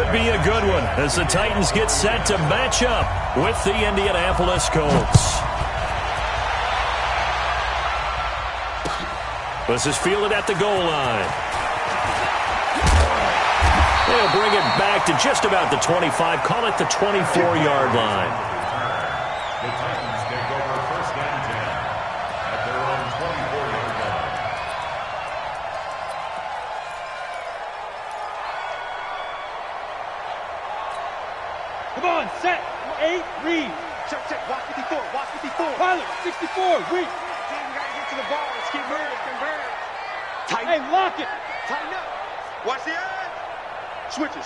should be a good one as the Titans get set to match up with the Indianapolis Colts. This is fielded at the goal line. They'll bring it back to just about the 25, call it the 24-yard line. The Titans take over first and 10 at their own 24-yard line. Come on, set, 8, read. Check, watch 54, watch 54. Pilot, 64, read. We gotta get to the ball, let's keep moving, convert. Tighten. Hey, lock it. Tighten up. Watch the edge. Switch it.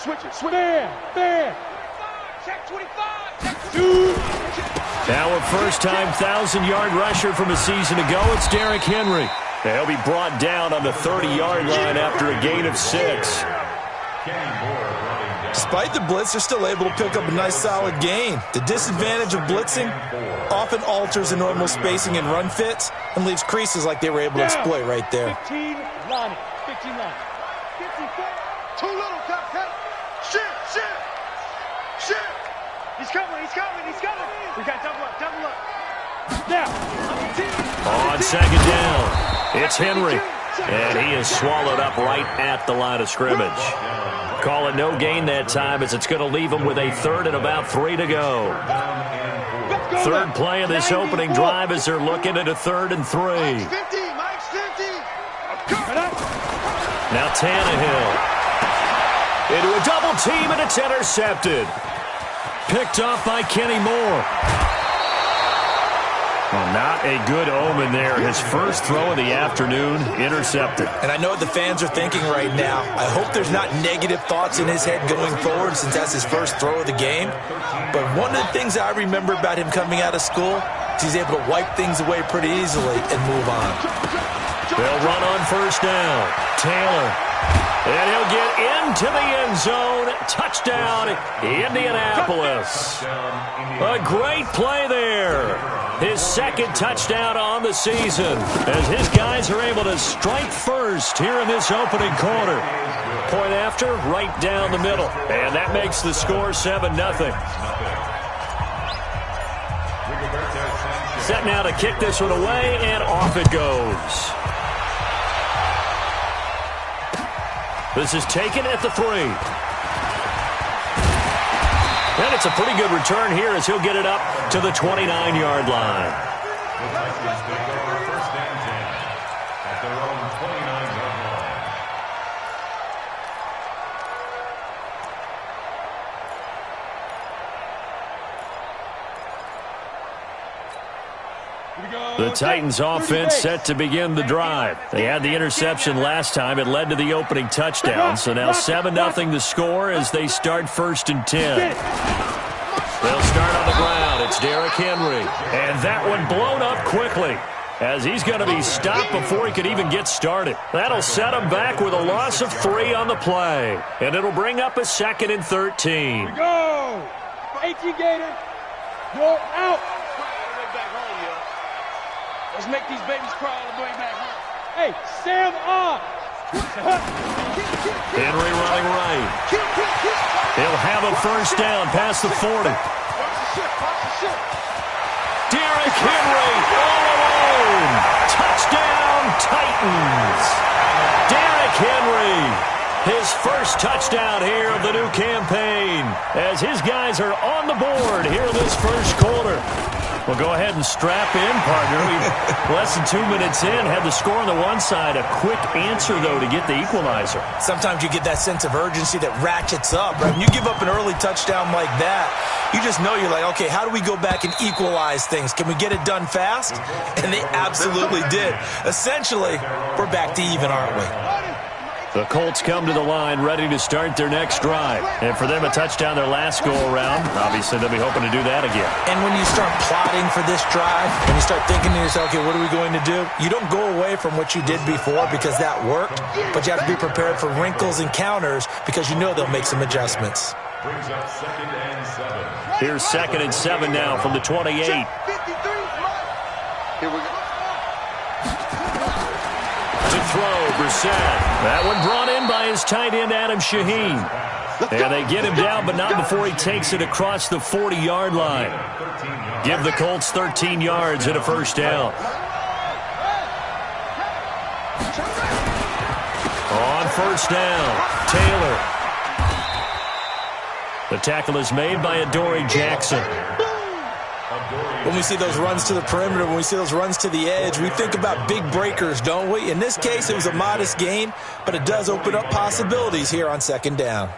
Bam. Check 25, check 25. Two. Now a first-time 1,000-yard rusher from a season ago, it's Derrick Henry. He'll be brought down on the 30-yard line after a gain of 6. Despite the blitz, they're still able to pick up a nice solid gain. The disadvantage of blitzing often alters the normal spacing and run fits and leaves creases like they were able to exploit right there. 15 line. 54. Too little, cut. Shit. He's coming. We got double up. Now. On second down, it's Henry, and he is swallowed up right at the line of scrimmage. Call it no gain that time as it's going to leave him with a third and about 3 to go. Third play of this opening drive as they're looking at a 3rd and 3. Mike's 50. Now Tannehill into a double team, and it's intercepted. Picked off by Kenny Moore. Well, not a good omen there. His first throw of the afternoon intercepted. And I know what the fans are thinking right now. I hope there's not negative thoughts in his head going forward since that's his first throw of the game. But one of the things I remember about him coming out of school is he's able to wipe things away pretty easily and move on. They'll run on first down. Taylor. And he'll get into the end zone. Touchdown, Indianapolis. A great play there. His second touchdown on the season as his guys are able to strike first here in this opening quarter. Point after, right down the middle. And that makes the score 7-0. Set now to kick this one away, and off it goes. This is taken at the 3. And it's a pretty good return here as he'll get it up to the 29-yard line. The Titans take over first and 10 at their own 29-yard line. The Titans offense set to begin the drive. They had the interception last time. It led to the opening touchdown. So now 7-0 the score as they start 1st and 10. They'll start on the ground. It's Derrick Henry. And that one blown up quickly as he's going to be stopped before he could even get started. That'll set him back with a loss of 3 on the play. And it'll bring up a 2nd and 13. Go. 18 Gator. Go out. Let's make these babies cry all the way back home. Hey, Sam on. Henry running right. He'll have a first down past the 40. Derrick Henry all alone. Touchdown, Titans. Derrick Henry, his first touchdown here of the new campaign as his guys are on the board here in this first quarter. Well, go ahead and strap in, partner. We've less than 2 minutes in. Had the score on the one side. A quick answer, though, to get the equalizer. Sometimes you get that sense of urgency that ratchets up, right? When you give up an early touchdown like that, you just know you're like, okay, how do we go back and equalize things? Can we get it done fast? And they absolutely did. Essentially, we're back to even, aren't we? The Colts come to the line ready to start their next drive. And for them, a touchdown their last go-around. Obviously, they'll be hoping to do that again. And when you start plotting for this drive, when you start thinking to yourself, okay, what are we going to do? You don't go away from what you did before because that worked, but you have to be prepared for wrinkles and counters because you know they'll make some adjustments. Brings up 2nd and 7. Here's 2nd and 7 now from the 28. Here we go. To throw, Brissett. That one brought in by his tight end, Adam Shaheen. And they get him down, but not before he takes it across the 40-yard line. Give the Colts 13 yards and a first down. On first down, Taylor. The tackle is made by Adoree Jackson. When we see those runs to the perimeter, when we see those runs to the edge, we think about big breakers, don't we? In this case, it was a modest gain, but it does open up possibilities here on second down.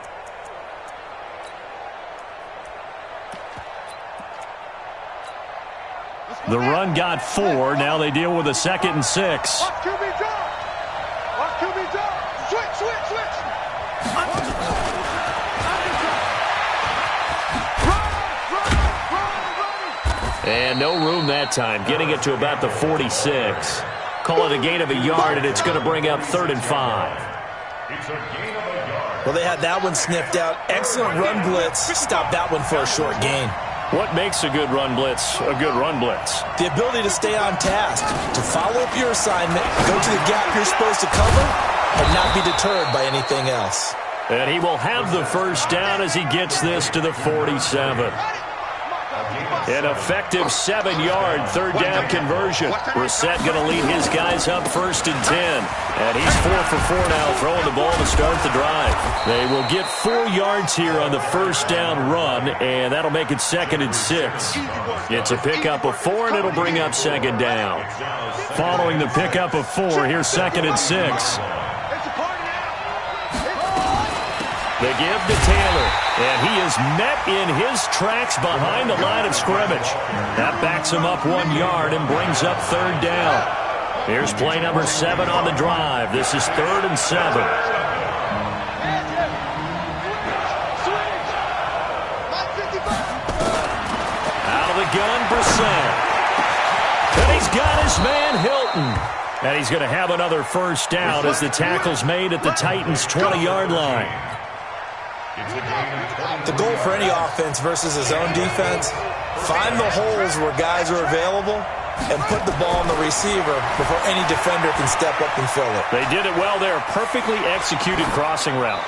The run got 4. Now they deal with a 2nd and 6. Watch QB drop. Watch QB drop. Switch. And no room that time, getting it to about the 46. Call it a gain of a yard, and it's going to bring up 3rd and 5. It's a gain of a yard. Well, they had that one sniffed out. Excellent run blitz. Stop that one for a short gain. What makes a good run blitz a good run blitz? The ability to stay on task, to follow up your assignment, go to the gap you're supposed to cover, and not be deterred by anything else. And he will have the first down as he gets this to the 47. An effective 7-yard 3rd down conversion. Brissett going to lead his guys up 1st and 10. And he's 4 for 4 now, throwing the ball to start the drive. They will get 4 yards here on the first down run, and that'll make it 2nd and 6. It's a pickup of 4, and it'll bring up 2nd down. Following the pickup of 4, here's 2nd and 6. The give to Taylor, and he is met in his tracks behind the line of scrimmage. That backs him up 1 yard and brings up 3rd down. Here's play number 7 on the drive. This is 3rd and 7. Out of the gun, Brissett. And he's got his man, Hilton. And he's going to have another first down as the tackle's made at the Titans' 20-yard line. The goal for any offense versus his own defense, find the holes where guys are available and put the ball on the receiver before any defender can step up and fill it. They did it well there. Perfectly executed crossing route.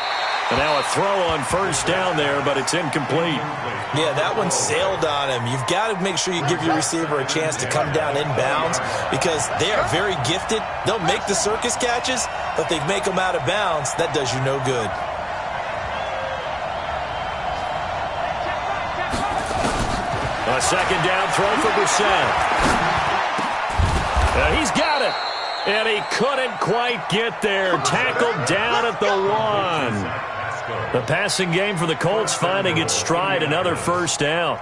And now a throw on first down there, but it's incomplete. Yeah, that one sailed on him. You've got to make sure you give your receiver a chance to come down inbounds because they are very gifted. They'll make the circus catches, but they make them out of bounds. That does you no good. A 2nd down throw for Brissett. He's got it. And he couldn't quite get there. Tackled down at the 1. The passing game for the Colts finding its stride. Another first down.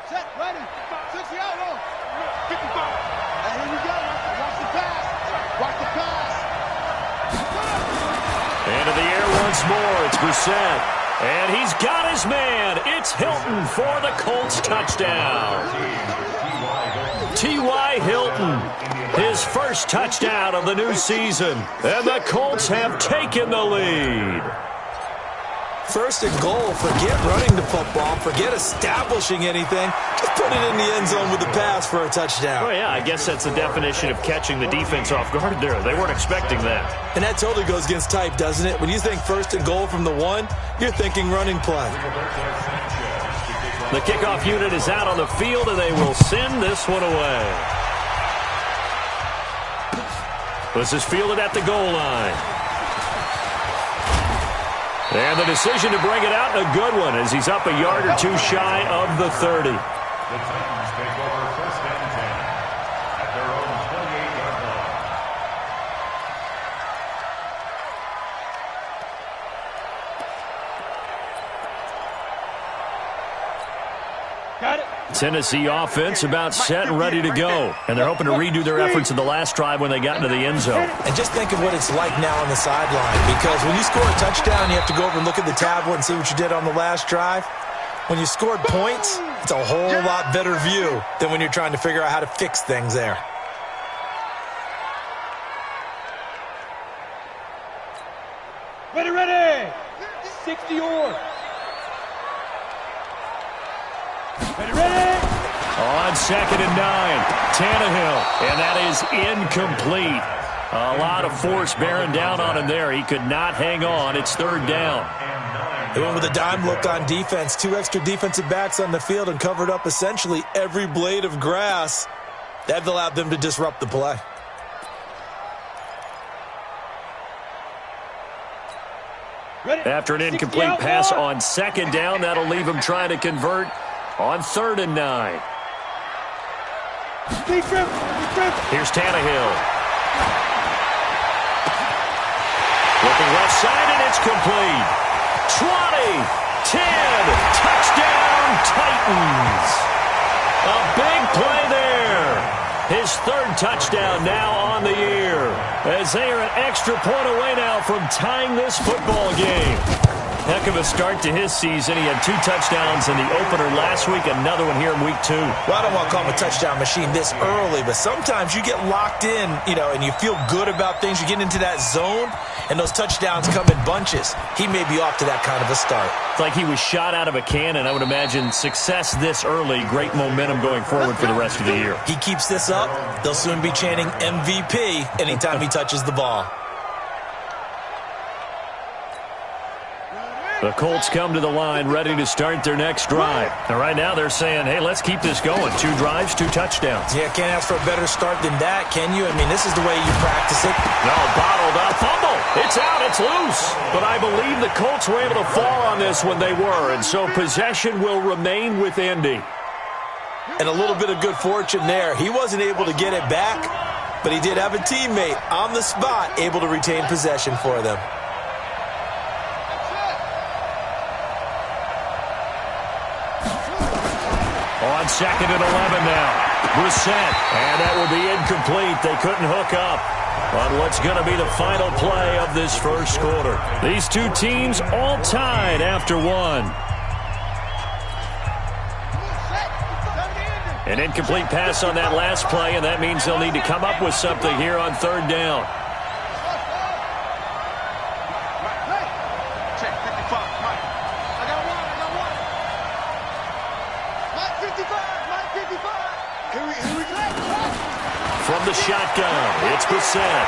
Set, ready. 60 out, on. 55. And here we go. Watch the pass. Watch the pass. Into the air once more. It's Brissett. And he's got his man. It's Hilton for the Colts touchdown. T.Y. Hilton, his first touchdown of the new season. And the Colts have taken the lead. 1st and goal. Forget running the football. Forget establishing anything. Just put it in the end zone with the pass for a touchdown. Oh, yeah, I guess that's the definition of catching the defense off guard there. They weren't expecting that. And that totally goes against type, doesn't it? When you think 1st and goal from the 1, you're thinking running play. The kickoff unit is out on the field, and they will send this one away. This is fielded at the goal line. And the decision to bring it out, a good one, as he's up a yard or 2 shy of the 30. The Titans take over 1st and 10 at their own 28-yard line. Got it. Tennessee offense about set and ready to go. And they're hoping to redo their efforts in the last drive when they got into the end zone. And just think of what it's like now on the sideline, because when you score a touchdown, you have to go over and look at the tablet and see what you did on the last drive. When you scored points, it's a whole lot better view than when you're trying to figure out how to fix things there. Ready, ready. 60 on. Ready? On 2nd and 9, Tannehill, and that is incomplete. A lot of force bearing down on him there. He could not hang on. It's 3rd down. They went with a dime look on defense. 2 extra defensive backs on the field and covered up essentially every blade of grass. That allowed them to disrupt the play. Ready? After an incomplete pass on 2nd down, that'll leave him trying to convert on 3rd and 9. Here's Tannehill. Looking left side, and it's complete. 20, 10, touchdown Titans. A big play there. His 3rd touchdown now on the year, as they are an extra point away now from tying this football game. Heck of a start to his season. He had 2 touchdowns in the opener last week, another one here in week 2. Well, I don't want to call him a touchdown machine this early, but sometimes you get locked in, and you feel good about things. You get into that zone, and those touchdowns come in bunches. He may be off to that kind of a start. It's like he was shot out of a cannon. I would imagine success this early, great momentum going forward for the rest of the year. He keeps this up, they'll soon be chanting MVP anytime he touches the ball. The Colts come to the line ready to start their next drive. And right now they're saying, hey, let's keep this going. 2 drives, 2 touchdowns. Yeah, can't ask for a better start than that, can you? I mean, this is the way you practice it. No, bottled up. Fumble. It's out. It's loose. But I believe the Colts were able to fall on this when they were. And so possession will remain with Indy. And a little bit of good fortune there. He wasn't able to get it back, but he did have a teammate on the spot able to retain possession for them. On 2nd and 11 now. Brissett, and that will be incomplete. They couldn't hook up on what's going to be the final play of this first quarter. These 2 teams all tied after 1. An incomplete pass on that last play, and that means they'll need to come up with something here on 3rd down. From the shotgun, it's Brissett.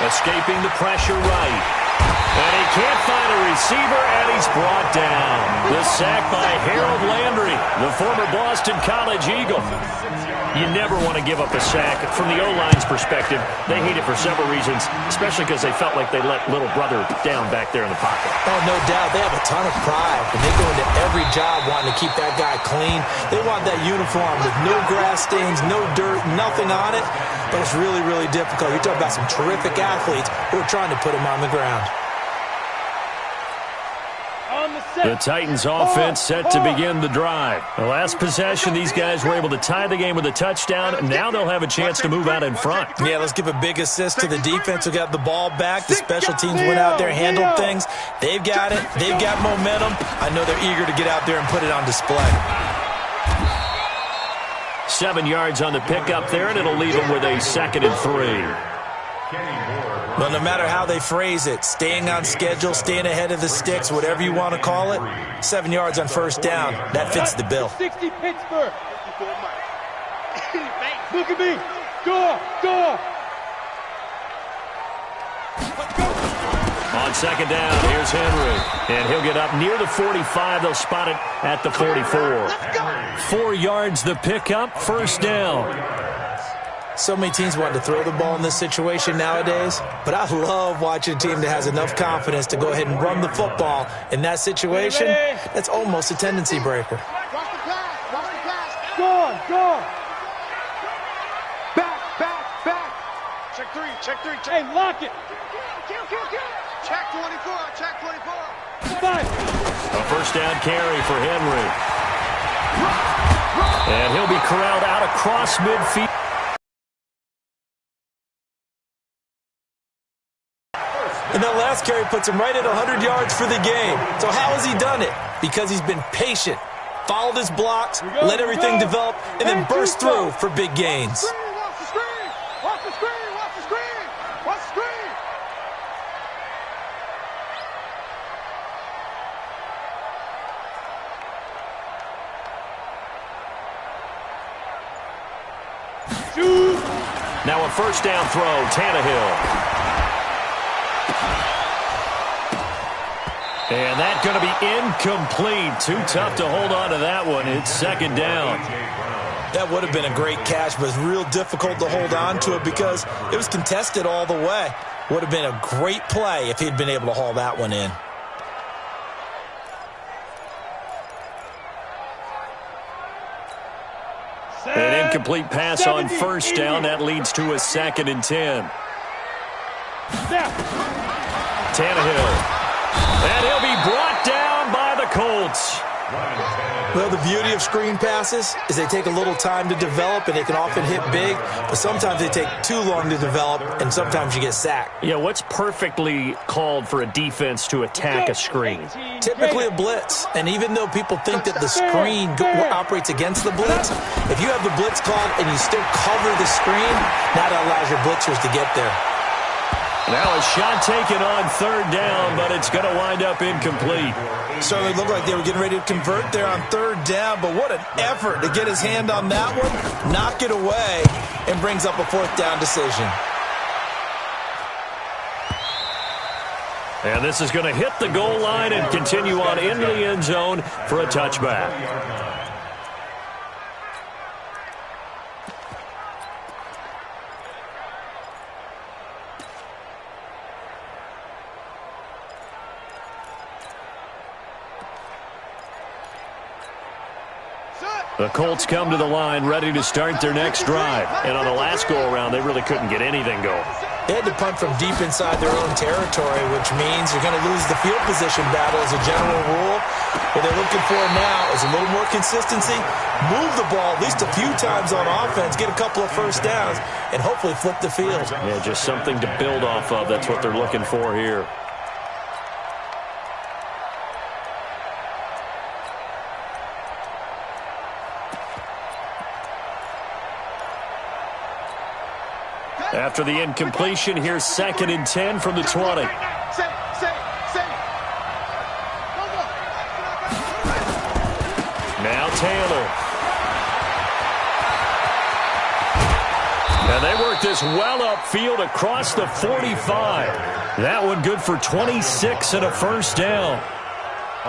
Escaping the pressure right. And he can't find a receiver, and he's brought down. The sack by Harold Landry, the former Boston College Eagle. You never want to give up a sack. From the O-line's perspective, they hate it for several reasons, especially because they felt like they let little brother down back there in the pocket. Oh, no doubt. They have a ton of pride, and they go into every job wanting to keep that guy clean. They want that uniform with no grass stains, no dirt, nothing on it. But it's really, really difficult. You're talking about some terrific athletes who are trying to put him on the ground. The Titans offense set to begin the drive. The last possession, these guys were able to tie the game with a touchdown, and now they'll have a chance to move out in front. Yeah, let's give a big assist to the defense who got the ball back. The special teams went out there, handled things. They've got it. They've got momentum. I know they're eager to get out there and put it on display. 7 yards on the pickup there, and it'll leave them with a 2nd and 3. Well, no matter how they phrase it, staying on schedule, staying ahead of the sticks, whatever you want to call it, 7 yards on 1st down, that fits the bill. 60 Pittsburgh. Look at me. Go. On 2nd down, here's Henry. And he'll get up near the 45. They'll spot it at the 44. 4 yards the pickup, 1st down. So many teams want to throw the ball in this situation nowadays, but I love watching a team that has enough confidence to go ahead and run the football. In that situation, that's almost a tendency breaker. Watch the pass. Go. Back. Check three. Hey, lock it. Kill. Check 24. 5. A 1st down carry for Henry. And he'll be corralled out across midfield. And that last carry puts him right at 100 yards for the game. So how has he done it? Because he's been patient, followed his blocks, let everything develop, and then burst through for big gains. Watch the screen. Shoot. Now a first down throw, Tannehill. And that's going to be incomplete. Too tough to hold on to that one. It's second down. That would have been a great catch, but it's real difficult to hold on to it because it was contested all the way. Would have been a great play if he'd been able to haul that one in. An incomplete pass on first down. That leads to a 2nd and 10. Tannehill. And he'll be brought down by the Colts. Well, the beauty of screen passes is they take a little time to develop, and they can often hit big, but sometimes they take too long to develop, and sometimes you get sacked. Yeah, what's perfectly called for a defense to attack a screen? Typically a blitz, and even though people think that the screen operates against the blitz, if you have the blitz called and you still cover the screen, that allows your blitzers to get there. Now a shot taken on third down, but it's going to wind up incomplete. Certainly looked like they were getting ready to convert there on third down, but what an effort to get his hand on that one, knock it away, and brings up a 4th down decision. And this is going to hit the goal line and continue on into the end zone for a touchback. The Colts come to the line ready to start their next drive. And on the last go-around, they really couldn't get anything going. They had to punt from deep inside their own territory, which means you're going to lose the field position battle as a general rule. What they're looking for now is a little more consistency, move the ball at least a few times on offense, get a couple of first downs, and hopefully flip the field. Yeah, just something to build off of. That's what they're looking for here. After the incompletion, here's 2nd and 10 from the 20. Now Taylor. And they work this well upfield across the 45. That one good for 26 and a first down.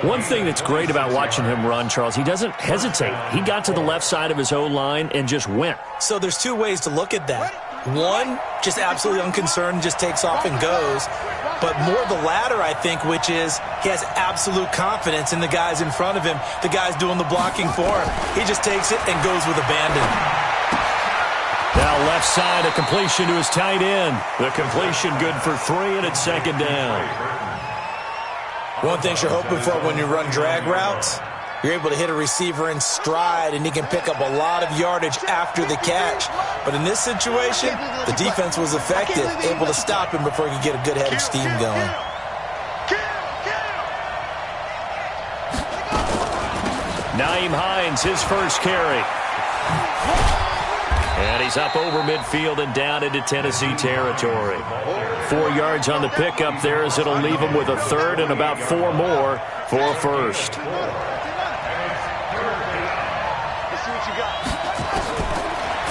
One thing that's great about watching him run, Charles, he doesn't hesitate. He got to the left side of his O-line and just went. So there's two ways to look at that. One, just absolutely unconcerned, just takes off and goes. But more the latter, I think, which is he has absolute confidence in the guys in front of him, the guys doing the blocking for him. He just takes it and goes with abandon. Now left side, a completion to his tight end. The completion good for 3, and it's 2nd down. One thing you're hoping for when you run drag routes, you're able to hit a receiver in stride, and he can pick up a lot of yardage after the catch. But in this situation, the defense was effective, able to stop him before he could get a good head of steam going. Nyheim Hines, his first carry. And he's up over midfield and down into Tennessee territory. 4 yards on the pickup there as it'll leave him with a third and about 4 more for a first.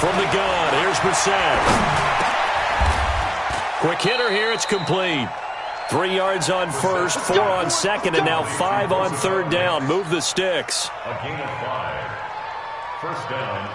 From the gun, here's Brissett. Quick hitter here, it's complete. 3 yards on first, 4 on second, and now 5 on third down. Move the sticks. A gain of 5. First down.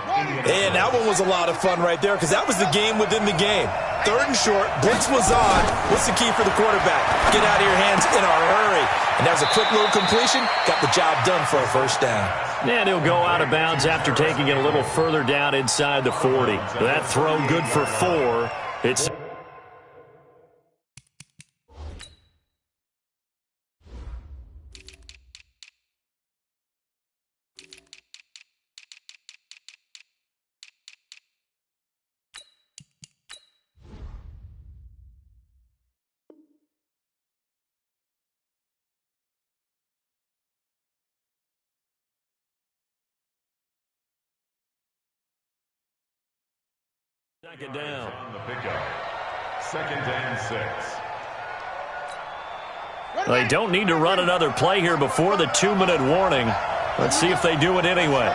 And that one was a lot of fun right there because that was the game within the game. 3rd and short, blitz was on. What's the key for the quarterback? Get out of your hands in a hurry. And that was a quick little completion. Got the job done for a first down. And he'll go out of bounds after taking it a little further down inside the 40. That throw good for 4. It's second down. On the pickup. 2nd and 6. They don't need to run another play here before the 2-minute warning. Let's see if they do it anyway.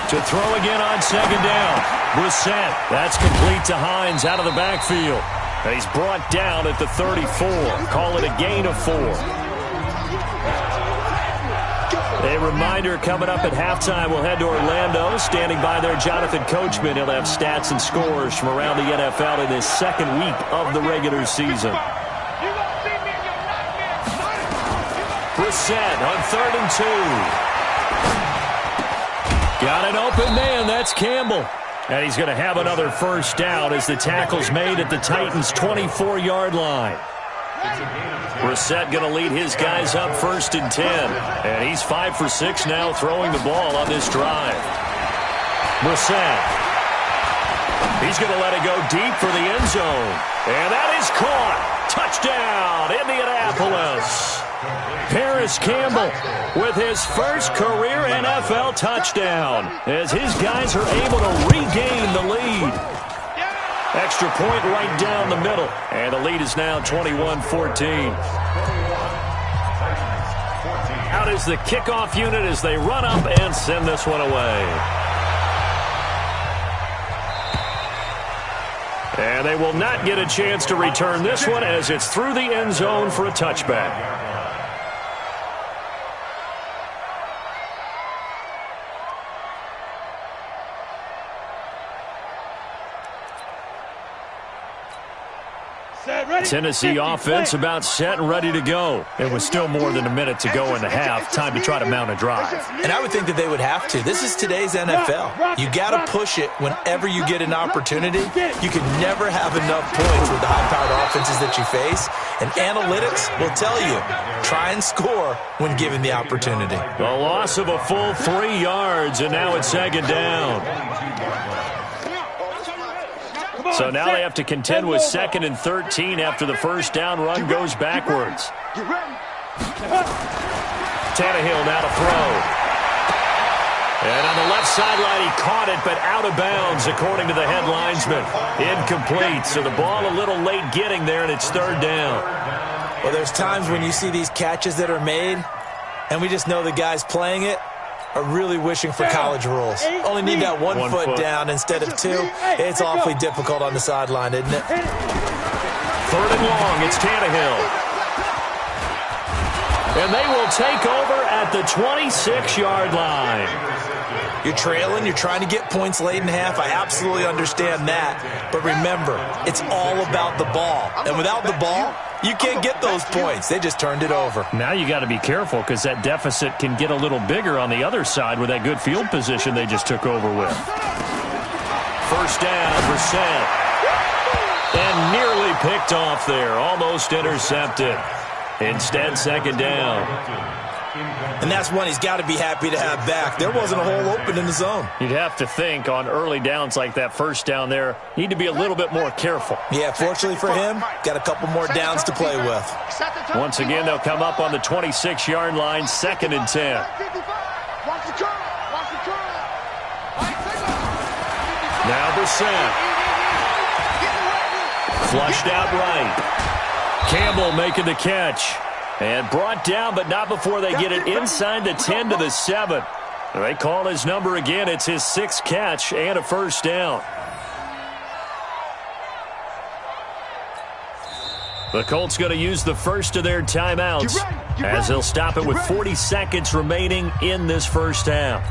To throw again on second down. Brissett. That's complete to Hines out of the backfield. And he's brought down at the 34. Call it a gain of 4. A reminder coming up at halftime. We'll head to Orlando. Standing by there, Jonathan Coachman. He'll have stats and scores from around the NFL in this second week of the regular season. Brissett on 3rd and 2. Got an open man. That's Campbell. And he's going to have another first down as the tackle's made at the Titans' 24-yard line. Brissett going to lead his guys up 1st and 10. And he's 5 for 6 now throwing the ball on this drive. Brissett. He's going to let it go deep for the end zone. And that is caught. Touchdown, Indianapolis. Paris Campbell with his first career NFL touchdown as his guys are able to regain the lead. Extra point right down the middle. And the lead is now 21-14. Out is the kickoff unit as they run up and send this one away. And they will not get a chance to return this one as it's through the end zone for a touchback. Tennessee offense about set and ready to go. It was still more than a minute to go in the half. Time to try to mount a drive. And I would think that they would have to. This is today's NFL. You got to push it whenever you get an opportunity. You can never have enough points with the high-powered offenses that you face. And analytics will tell you, try and score when given the opportunity. A loss of a full 3 yards, and now it's 2nd down. So now they have to contend with 2nd and 13 after the first down run goes backwards. Tannehill now to throw. And on the left sideline, he caught it, but out of bounds, according to the head linesman. Incomplete, so the ball a little late getting there, and it's 3rd down. Well, there's times when you see these catches that are made, and we just know the guys playing it are really wishing for college rules. Only need that one foot down instead of 2. It's awfully difficult on the sideline, isn't it? 3rd and long, it's Tannehill. And they will take over at the 26-yard line. You're trailing, you're trying to get points late in half. I absolutely understand that. But remember, it's all about the ball. And without the ball, you can't get those points. They just turned it over. Now you got to be careful because that deficit can get a little bigger on the other side with that good field position they just took over with. First down, Brissett. And nearly picked off there. Almost intercepted. Instead, 2nd down. And that's one he's got to be happy to have back. There wasn't a hole open in the zone. You'd have to think on early downs like that first down there, need to be a little bit more careful. Yeah, fortunately for him, got a couple more downs to play with. Once again, they'll come up on the 26-yard line, 2nd and 10. Now Brissett. Flushed out right. Campbell making the catch. And brought down, but not before they get it inside the 10 to the 7. They call his number again. It's his 6th catch and a first down. The Colts going to use the first of their timeouts as they'll stop it with 40 seconds remaining in this first half.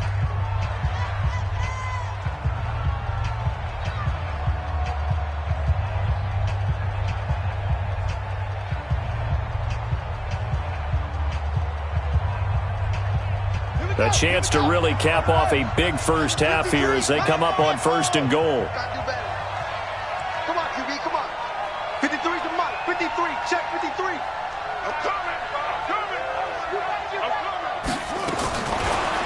A chance to really cap off a big first half here as they come up on 1st and goal. Come on, QB, come on. 53's the mark. 53, check 53. I'm coming.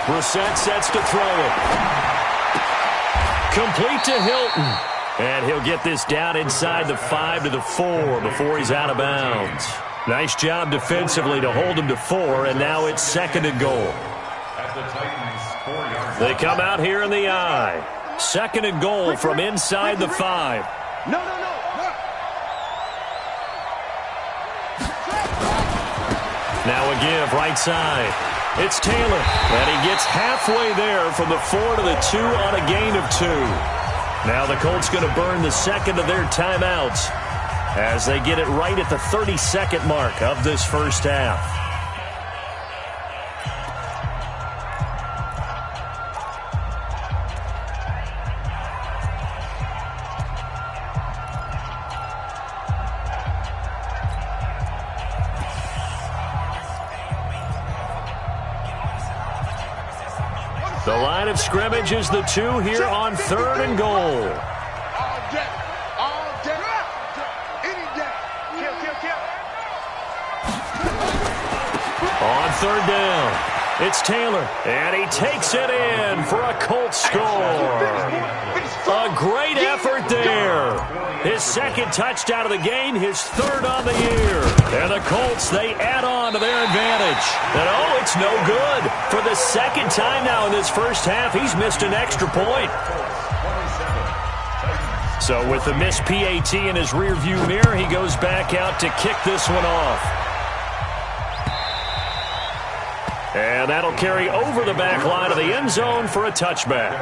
Brissett sets to throw it. Complete to Hilton. And he'll get this down inside the 5 to the 4 before he's out of bounds. Nice job defensively to hold him to 4, and now it's 2nd and goal. They come out here in the I. 2nd and goal from inside the 5. No. Now a give right side. It's Taylor, and he gets halfway there from the 4 to the 2 on a gain of 2. Now the Colts going to burn the second of their timeouts as they get it right at the 30-second mark of this first half. The line of scrimmage is the 2 here on 3rd and goal. All day. All day. Any day. Kill. On 3rd down, it's Taylor, and he takes it in for a Colts score. A great effort there. His second touchdown of the game, his 3rd on the year. And the Colts, they add on to their advantage. And oh, it's no good. For the second time now in this first half, he's missed an extra point. So with the missed PAT in his rearview mirror, he goes back out to kick this one off. And that'll carry over the back line of the end zone for a touchback.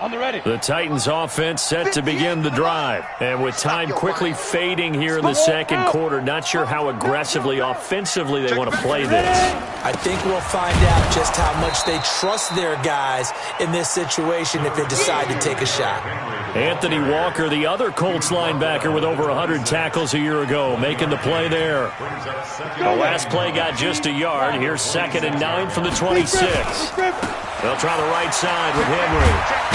On the ready. The Titans offense set to begin the drive. And with time quickly fading here in the second quarter, not sure how aggressively offensively they want to play this. I think we'll find out just how much they trust their guys in this situation if they decide to take a shot. Anthony Walker, the other Colts linebacker with over 100 tackles a year ago, making the play there. The last play got just a yard. Here's 2nd and 9 from the 26. They'll try the right side with Henry.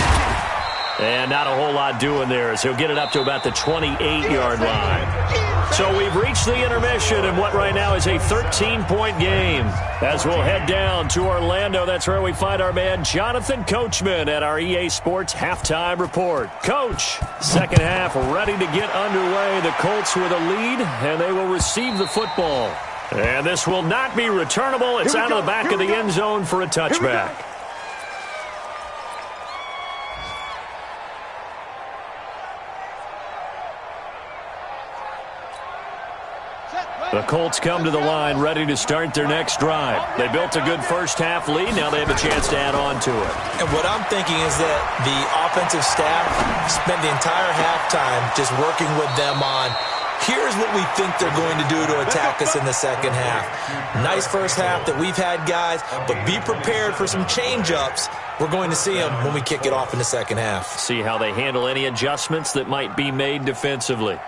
And not a whole lot doing there as he'll get it up to about the 28-yard line. So we've reached the intermission in what right now is a 13-point game. As we'll head down to Orlando, that's where we find our man Jonathan Coachman at our EA Sports Halftime Report. Coach, second half ready to get underway. The Colts with a lead, and they will receive the football. And this will not be returnable. It's out of the back of the end zone for a touchback. The Colts come to the line ready to start their next drive. They built a good first half lead. Now they have a chance to add on to it. And what I'm thinking is that the offensive staff spent the entire halftime just working with them on, here's what we think they're going to do to attack us in the second half. Nice first half that we've had, guys, but be prepared for some change-ups. We're going to see them when we kick it off in the second half. See how they handle any adjustments that might be made defensively.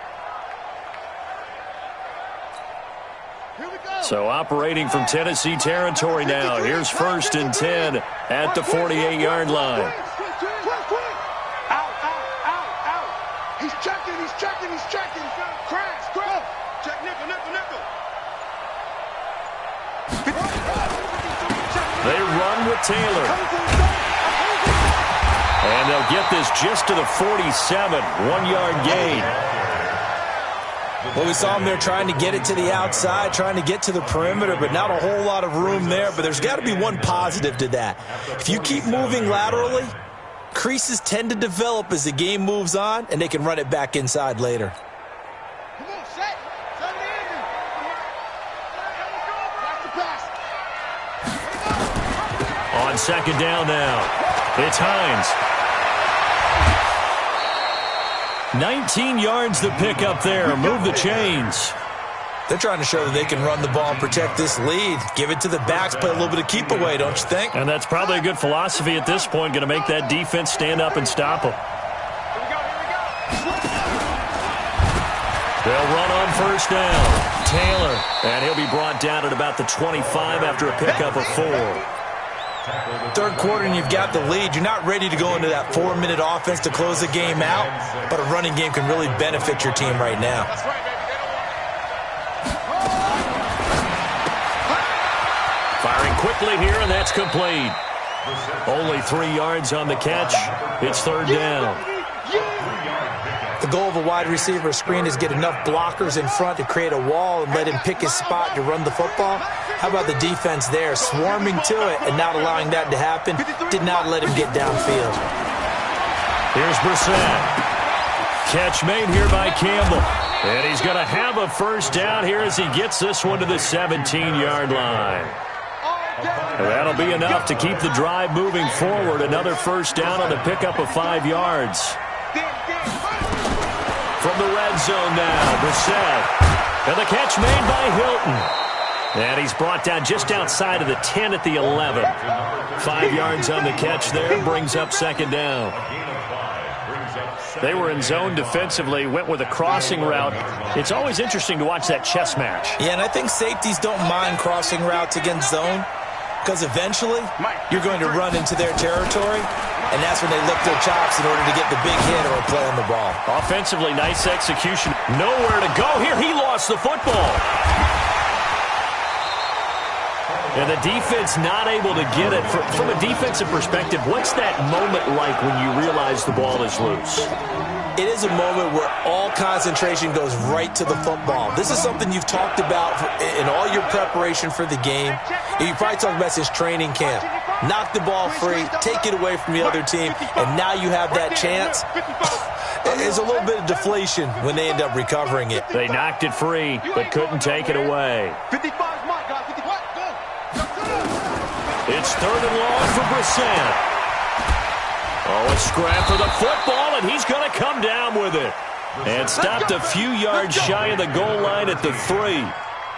So operating from Tennessee territory now. Here's 1st and 10 at the 48-yard line. Out. He's checking. Crash. Check nickel. They run with Taylor. And they'll get this just to the 47, 1-yard gain. Well, we saw them there trying to get it to the outside, trying to get to the perimeter, but not a whole lot of room there. But there's got to be one positive to that. If you keep moving laterally, creases tend to develop as the game moves on, and they can run it back inside later. Come on, set it in. Watch the pass. On second down now, it's Hines. 19 yards to pick up there. Move the chains. They're trying to show that they can run the ball and protect this lead. Give it to the backs, play a little bit of keep away, don't you think? And that's probably a good philosophy at this point, going to make that defense stand up and stop them. They'll run on first down. Taylor, and he'll be brought down at about the 25 after a pickup of 4. Third quarter and you've got the lead. You're not ready to go into that 4-minute offense to close the game out, but a running game can really benefit your team right now. Firing quickly here, and that's complete. Only 3 yards on the catch. It's 3rd down. The goal of a wide receiver screen is get enough blockers in front to create a wall and let him pick his spot to run the football. How about the defense there, swarming to it and not allowing that to happen? Did not let him get downfield. Here's Brissett. catch made here by Campbell. And he's going to have a first down here as he gets this one to the 17-yard line. And that'll be enough to keep the drive moving forward. Another first down on the pickup of 5 yards. From the red zone now, Brissett. And the catch made by Hilton. And he's brought down just outside of the 10 at the 11. 5 yards on the catch there, brings up second down. They were in zone defensively, went with a crossing route. It's always interesting to watch that chess match. Yeah, and I think safeties don't mind crossing routes against zone because eventually you're going to run into their territory, and that's when they lick their chops in order to get the big hit or a play on the ball. Offensively, nice execution. Nowhere to go here. He lost the football. And the defense not able to get it. From a defensive perspective, what's that moment like when you realize the ball is loose? It is a moment where all concentration goes right to the football. This is something you've talked about in all your preparation for the game. You probably talked about since training camp. Knock the ball free, take it away from the other team, and now you have that chance. There's a little bit of deflation when they end up recovering it. They knocked it free, but couldn't take it away. 55 is mine, guys. 55. Go. It's third and long for Brissett. Oh, a scrap for the football, and he's going to come down with it. And stopped a few yards shy of the goal line at the 3.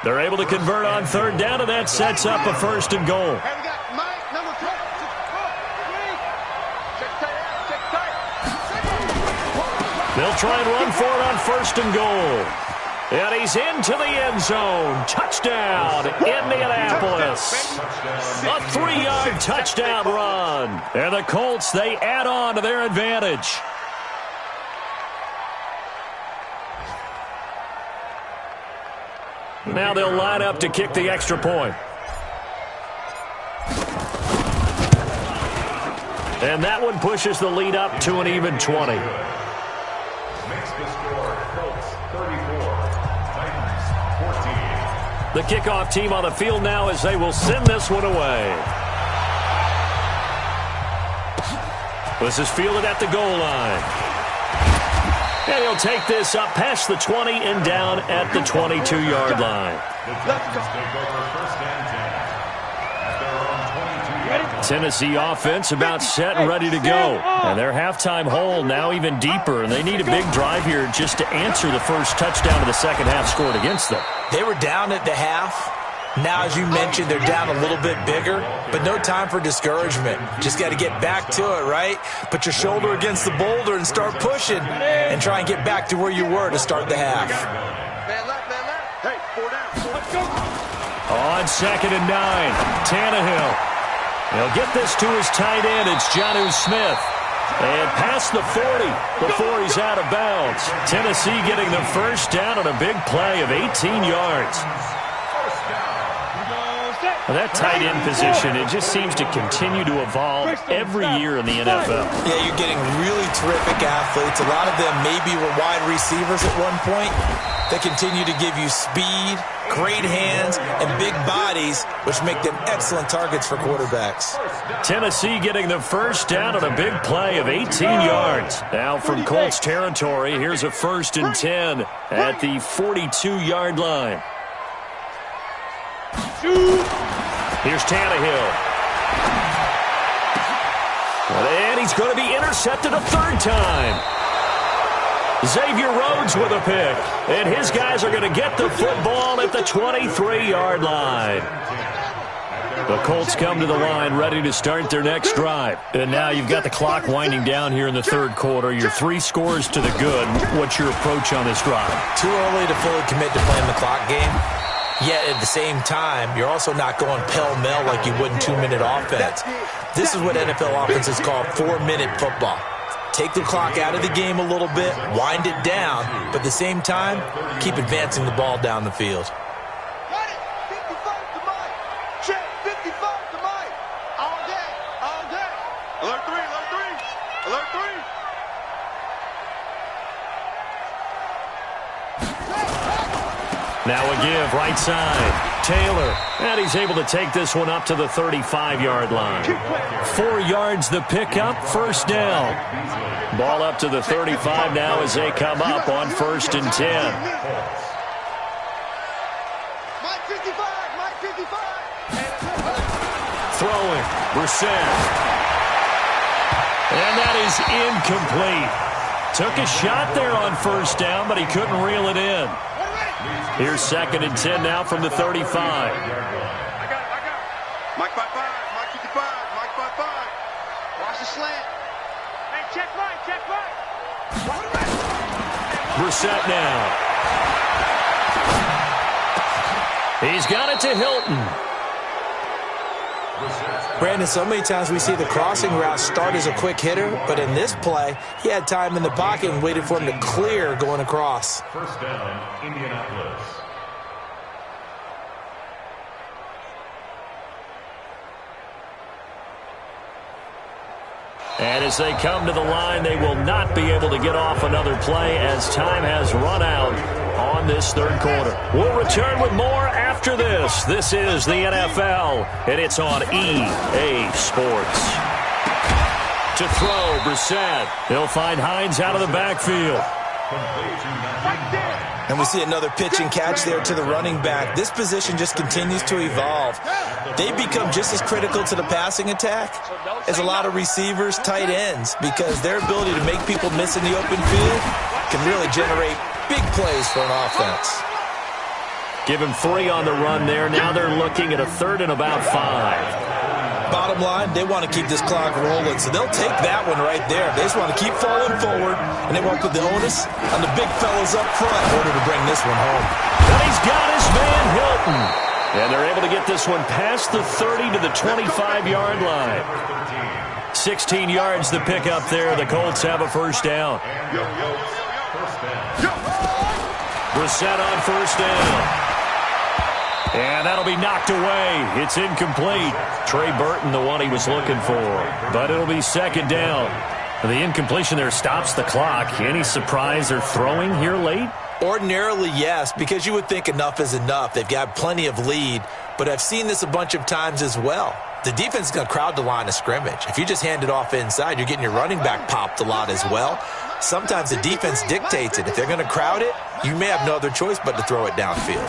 They're able to convert on third down, and that sets up a first and goal. Hey, we got Mike, number 12. Check tight. They'll try and run for it on first and goal. And he's into the end zone. Touchdown, Indianapolis. A 3-yard touchdown run. And the Colts, they add on to their advantage. Now they'll line up to kick the extra point. And that one pushes the lead up to an even 20. Makes the score Colts 34, Titans 14. The kickoff team on the field now as they will send this one away. This is fielded at the goal line. And he'll take this up past the 20 and down at the 22-yard line. The Titans take over first and 10 at their own 22-yard line. Tennessee offense about set and ready to go. And their halftime hole now even deeper, and they need a big drive here just to answer the first touchdown of the second half scored against them. They were down at the half. Now, as you mentioned, they're down a little bit bigger, but no time for discouragement. Just got to get back to it, right? Put your shoulder against the boulder and start pushing and try and get back to where you were to start the half. Man left. Hey, 4 down. Let's go. On second and 9, Tannehill. He'll get this to his tight end. It's Jonnu Smith. And past the 40 before he's out of bounds. Tennessee getting the first down on a big play of 18 yards. Well, that tight end position, it just seems to continue to evolve every year in the NFL. Yeah, you're getting really terrific athletes. A lot of them maybe were wide receivers at one point. They continue to give you speed, great hands, and big bodies, which make them excellent targets for quarterbacks. Tennessee getting the first down on a big play of 18 yards. Now from Colts territory, here's a first and 10 at the 42-yard line. Here's Tannehill. And he's going to be intercepted a third time. Xavier Rhodes with a pick. And his guys are going to get the football at the 23-yard line. The Colts come to the line ready to start their next drive. And now you've got the clock winding down here in the third quarter. Your 3 scores to the good. What's your approach on this drive? Too early to fully commit to playing the clock game. Yet at the same time, you're also not going pell-mell like you would in 2-minute offense. This is what NFL offenses call 4-minute football. Take the clock out of the game a little bit, wind it down, but at the same time, keep advancing the ball down the field. Got it. 55 to Mike. Check. 55 to Mike. All day. Alert 3. Alert 3. Now a give right side. Taylor. And he's able to take this one up to the 35-yard line. 4 yards the pickup, first down. Ball up to the 35 now as they come up on 1st and 10. Mike 55, Mike 55. Throwing, Brissett. And that is incomplete. Took a shot there on first down, but he couldn't reel it in. Here's 2nd and 10 now from the 35. I got it. Mike 55, Mike 55, Mike 55. Watch the slant. Hey, check right. Brissett now. He's got it to Hilton. Brandon, so many times we see the crossing route start as a quick hitter, but in this play, he had time in the pocket and waited for him to clear going across. First down, Indianapolis. And as they come to the line, they will not be able to get off another play as time has run out on this 3rd quarter. We'll return with more after this. This is the NFL, and it's on EA Sports. To throw, Brissett. He'll find Hines out of the backfield. And we see another pitch and catch there to the running back. This position just continues to evolve. They become just as critical to the passing attack as a lot of receivers, tight ends, because their ability to make people miss in the open field can really generate big plays for an offense. Give him 3 on the run there. Now they're looking at a 3rd and about 5. Bottom line, they want to keep this clock rolling, so they'll take that one right there. They just want to keep falling forward, and they won't put the onus on the big fellas up front in order to bring this one home. And he's got his man, Hilton. And they're able to get this one past the 30 to the 25-yard line. 16 yards the pickup there. The Colts have a first down. Brissett on first down. And that'll be knocked away. It's incomplete. Trey Burton, the one he was looking for. But it'll be 2nd down. The incompletion there stops the clock. Any surprise they're throwing here late? Ordinarily, yes, because you would think enough is enough. They've got plenty of lead, but I've seen this a bunch of times as well. The defense is going to crowd the line of scrimmage. If you just hand it off inside, you're getting your running back popped a lot as well. Sometimes the defense dictates it. If they're going to crowd it, you may have no other choice but to throw it downfield.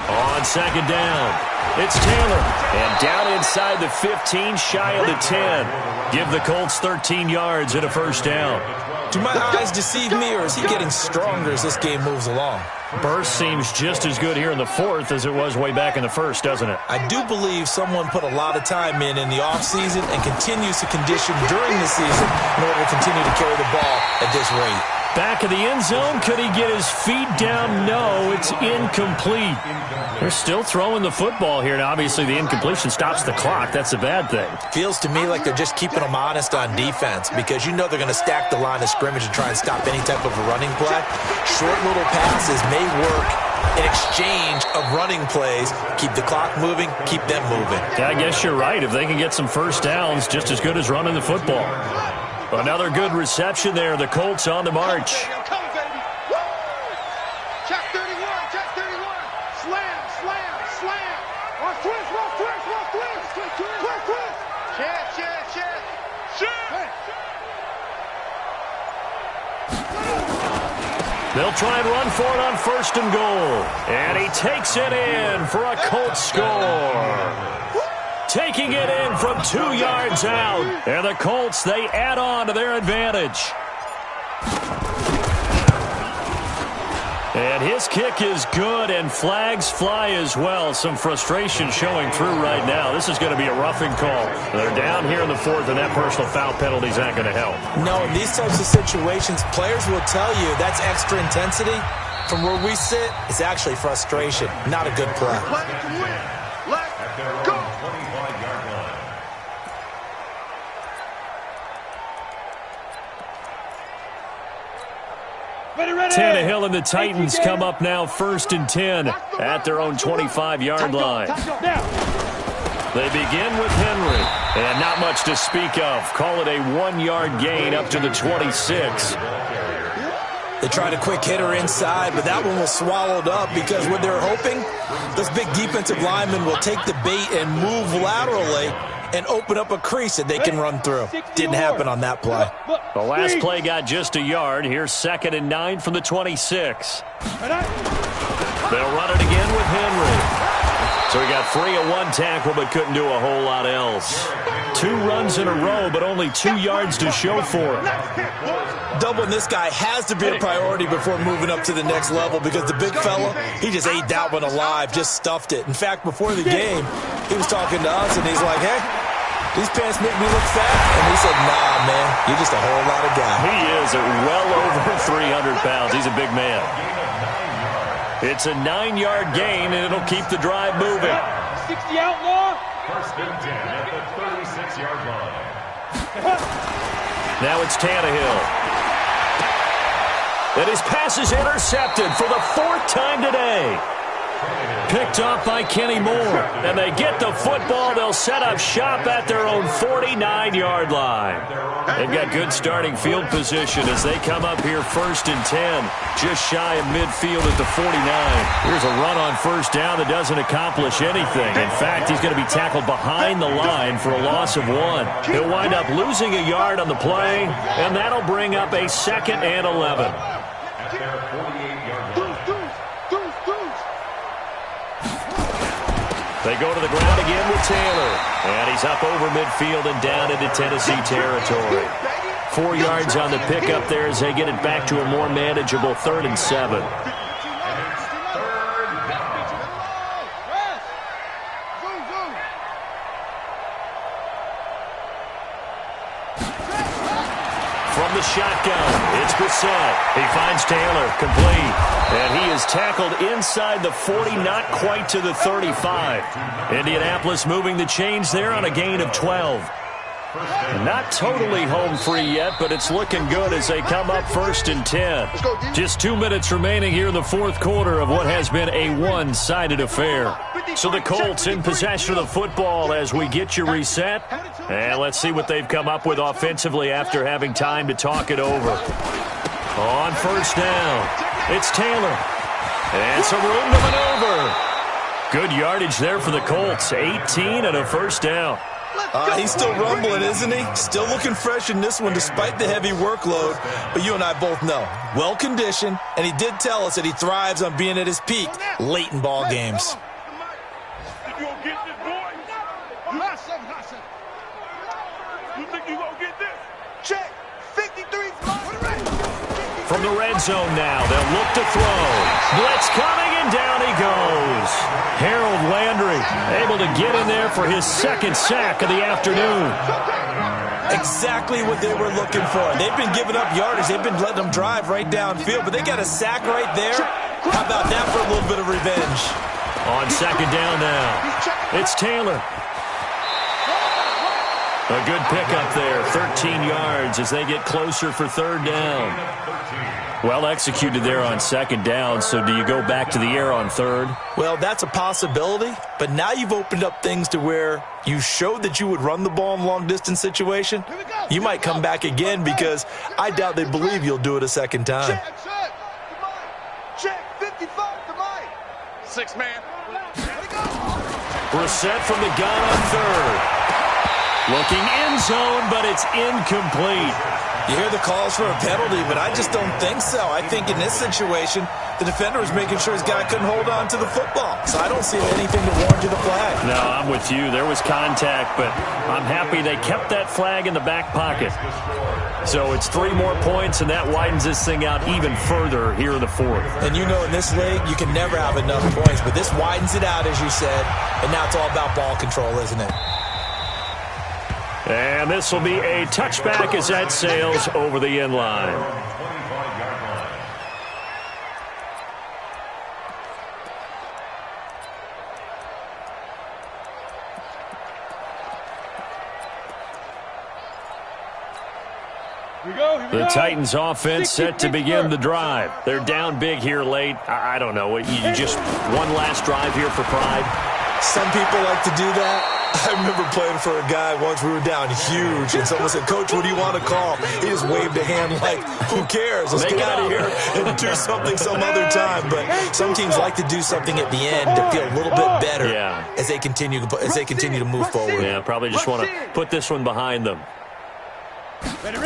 On 2nd down, it's Taylor. And down inside the 15, shy of the 10. Give the Colts 13 yards and a first down. Do my eyes deceive me, or is he getting stronger as this game moves along? Burst seems just as good here in the 4th as it was way back in the 1st, doesn't it? I do believe someone put a lot of time in the offseason and continues to condition during the season in order to continue to carry the ball at this rate. Back of the end zone. Could he get his feet down? No, it's incomplete. They're still throwing the football here. Now, obviously, the incompletion stops the clock. That's a bad thing. Feels to me like they're just keeping them honest on defense because you know they're going to stack the line of scrimmage and try and stop any type of a running play. Short little passes may work in exchange of running plays. Keep the clock moving, keep them moving. Yeah, I guess you're right. If they can get some first downs, just as good as running the football. Another good reception there. The Colts on the march. I'm coming, baby. Woo! Check 31, check 31. Slam, slam, slam. On twist, roll twist, roll twist. Twist, twist. Check. They'll try and run for it on 1st and goal. And he takes it in for a Colts score. Taking it in from 2 yards out. And the Colts, they add on to their advantage. And his kick is good, and flags fly as well. Some frustration showing through right now. This is going to be a roughing call. They're down here in the 4th, and that personal foul penalty is not going to help. No, in these types of situations, players will tell you that's extra intensity. From where we sit, it's actually frustration. Not a good play. Let's go. 25-yard line. Tannehill and the Titans come up now 1st and 10 at their own 25-yard line. They begin with Henry, and not much to speak of. Call it a 1-yard gain up to the 26. They tried a quick hitter inside, but that one was swallowed up because what they're hoping, those big defensive linemen will take the bait and move laterally and open up a crease that they can run through. Didn't happen on that play. The last play got just a yard. Here's 2nd and 9 from the 26. They'll run it again with Henry. So he got free of one tackle but couldn't do a whole lot else. 2 runs in a row, but only 2 yards to show for it. Doubling this guy has to be a priority before moving up to the next level because the big fella, he just ate that one alive, just stuffed it. In fact, before the game, he was talking to us, and he's like, hey, these pants make me look fat. And we said, nah, man, you're just a whole lot of guy. He is at well over 300 pounds. He's a big man. It's a 9-yard gain, and it'll keep the drive moving. 60 outlaw. 1st and 10 at the 36-yard line. Now it's Tannehill. And his pass is intercepted for the 4th time today. Picked off by Kenny Moore. And they get the football. They'll set up shop at their own 49-yard line. They've got good starting field position as they come up here 1st and 10. Just shy of midfield at the 49. Here's a run on 1st down that doesn't accomplish anything. In fact, he's going to be tackled behind the line for a loss of 1. He'll wind up losing a yard on the play, and that'll bring up a 2nd and 11. At their 48-yard line. They go to the ground again with Taylor. And he's up over midfield and down into Tennessee territory. 4 yards on the pickup there as they get it back to a more manageable 3rd and 7. From the shotgun, it's Brissett. He finds Taylor, complete. And he is tackled inside the 40, not quite to the 35. Indianapolis moving the chains there on a gain of 12. Not totally home free yet, but it's looking good as they come up 1st and 10. Just 2 minutes remaining here in the 4th quarter of what has been a one-sided affair. So the Colts in possession of the football as we get you reset. And let's see what they've come up with offensively after having time to talk it over. On 1st down, it's Taylor. And some room to maneuver. Good yardage there for the Colts. 18 and a 1st down. He's still rumbling, isn't he? Still looking fresh in this one despite the heavy workload. But you and I both know, well-conditioned, and he did tell us that he thrives on being at his peak late in ball games. You gonna get this, boy? You think you gonna get this? Check. 53. From the red zone now, they'll look to throw. Blitz coming, and down he goes. Harold Landry able to get in there for his 2nd sack of the afternoon. Exactly what they were looking for. They've been giving up yardage. They've been letting them drive right downfield, but they got a sack right there. How about that for a little bit of revenge? On 2nd down now, it's Taylor. A good pickup there, 13 yards as they get closer for 3rd down. Well executed there on 2nd down, so do you go back to the air on 3rd? Well, that's a possibility, but now you've opened up things to where you showed that you would run the ball in long-distance situation. You might come back again because I doubt they believe you'll do it a 2nd time. Check. 55 to Mike. 6-man. Brissett from the gun on 3rd. Looking end zone, but it's incomplete. You hear the calls for a penalty, but I just don't think so. I think in this situation, the defender was making sure his guy couldn't hold on to the football. So I don't see anything to warrant you the flag. No, I'm with you. There was contact, but I'm happy they kept that flag in the back pocket. So it's 3 more points, and that widens this thing out even further here in the 4th. And you know in this league, you can never have enough points, but this widens it out, as you said, and now it's all about ball control, isn't it? And this will be a touchback as that sails over the end line. The Titans offense set to begin the drive. They're down big here late. I don't know. You just one last drive here for pride? Some people like to do that. I remember playing for a guy once. We were down huge, and someone said, "Coach, what do you want to call?" He just waved a hand like, "Who cares? Let's get out of here and do something some other time." But some teams like to do something at the end to feel a little bit better as they continue to move forward. Yeah, probably just want to put this one behind them. Ready?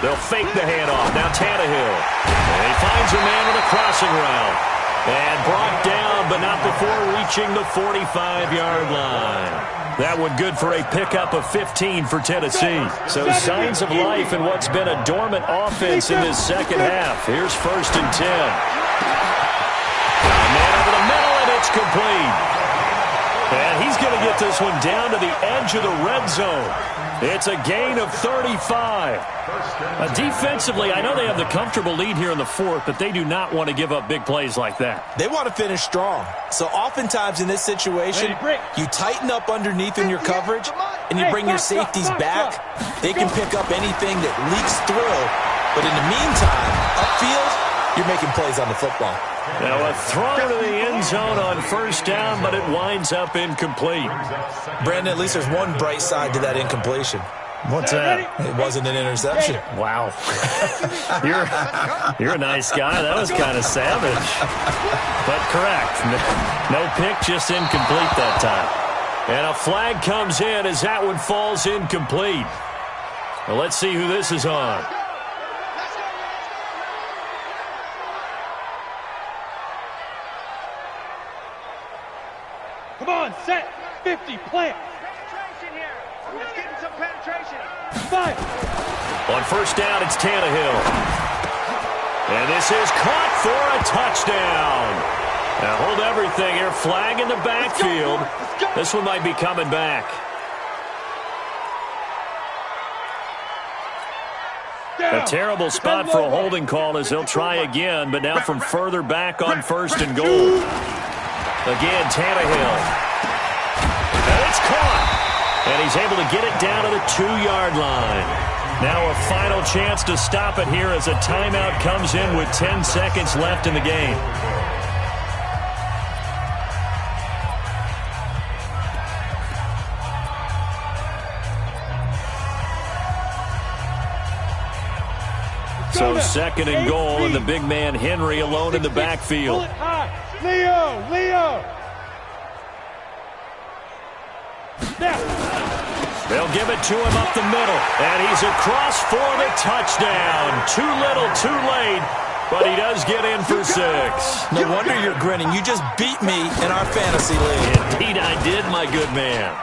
They'll fake the handoff. Now Tannehill. And he finds a man with a crossing route. And brought down, but not before reaching the 45-yard line. That one good for a pickup of 15 for Tennessee. So signs of life in what's been a dormant offense in this second half. Here's 1st and 10. A man over the middle, and it's complete. And he's going to get this one down to the edge of the red zone. It's a gain of 35. Defensively, I know they have the comfortable lead here in the 4th, but they do not want to give up big plays like that. They want to finish strong. So oftentimes in this situation, you tighten up underneath in your coverage, and you bring your safeties back. They can pick up anything that leaks through. But in the meantime, upfield, you're making plays on the football. Now a throw to the end zone on 1st down, but it winds up incomplete. Brandon, at least there's one bright side to that incompletion. What's that? It wasn't an interception. Wow. You're a nice guy. That was kind of savage. But correct. No pick, just incomplete that time. And a flag comes in as that one falls incomplete. Well, let's see who this is on. Come on, set. 50, plant. Penetration here. Let's get some penetration. 5. On 1st down, it's Tannehill. And this is caught for a touchdown. Now hold everything here. Flag in the backfield. This one might be coming back. A terrible spot for a holding call as they'll try again, but now from further back on 1st and goal. Again, Tannehill. And it's caught. And he's able to get it down to the 2-yard line. Now a final chance to stop it here as a timeout comes in with 10 seconds left in the game. So 2nd and goal, and the big man Henry alone in the backfield. Leo! They'll give it to him up the middle, and he's across for the touchdown. Too little, too late, but he does get in for 6. No wonder you're grinning. You just beat me in our fantasy league. Indeed I did, my good man.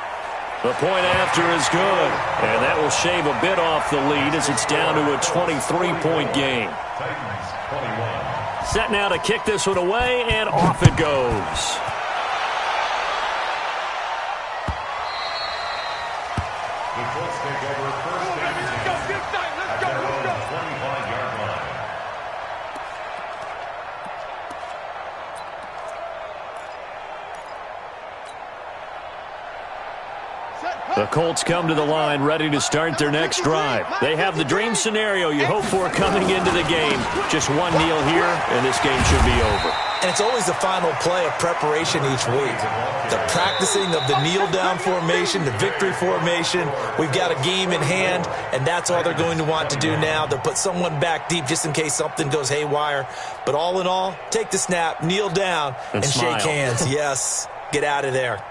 The point after is good, and that will shave a bit off the lead as it's down to a 23-point game. Set now to kick this one away, and off it goes. The Colts take over 1st and 10 at their own 25-yard line. The Colts come to the line ready to start their next drive. They have the dream scenario you hope for coming into the game. Just one kneel here, and this game should be over. And it's always the final play of preparation each week. The practicing of the kneel-down formation, the victory formation. We've got a game in hand, and that's all they're going to want to do now. They'll put someone back deep just in case something goes haywire. But all in all, take the snap, kneel down, and shake hands. Yes, get out of there.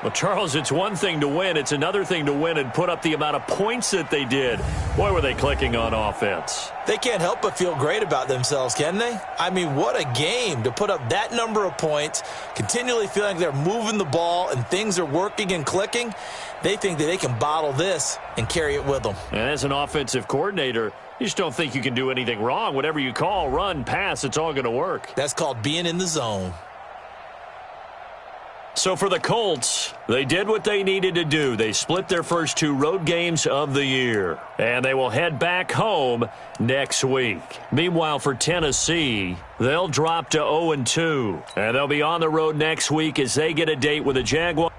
Well, Charles, it's one thing to win. It's another thing to win and put up the amount of points that they did. Boy, were they clicking on offense. They can't help but feel great about themselves, can they? I mean, what a game to put up that number of points, continually feeling like they're moving the ball and things are working and clicking. They think that they can bottle this and carry it with them. And as an offensive coordinator, you just don't think you can do anything wrong. Whatever you call, run, pass, it's all going to work. That's called being in the zone. So for the Colts, they did what they needed to do. They split their first 2 road games of the year, and they will head back home next week. Meanwhile, for Tennessee, they'll drop to 0-2, and they'll be on the road next week as they get a date with the Jaguars.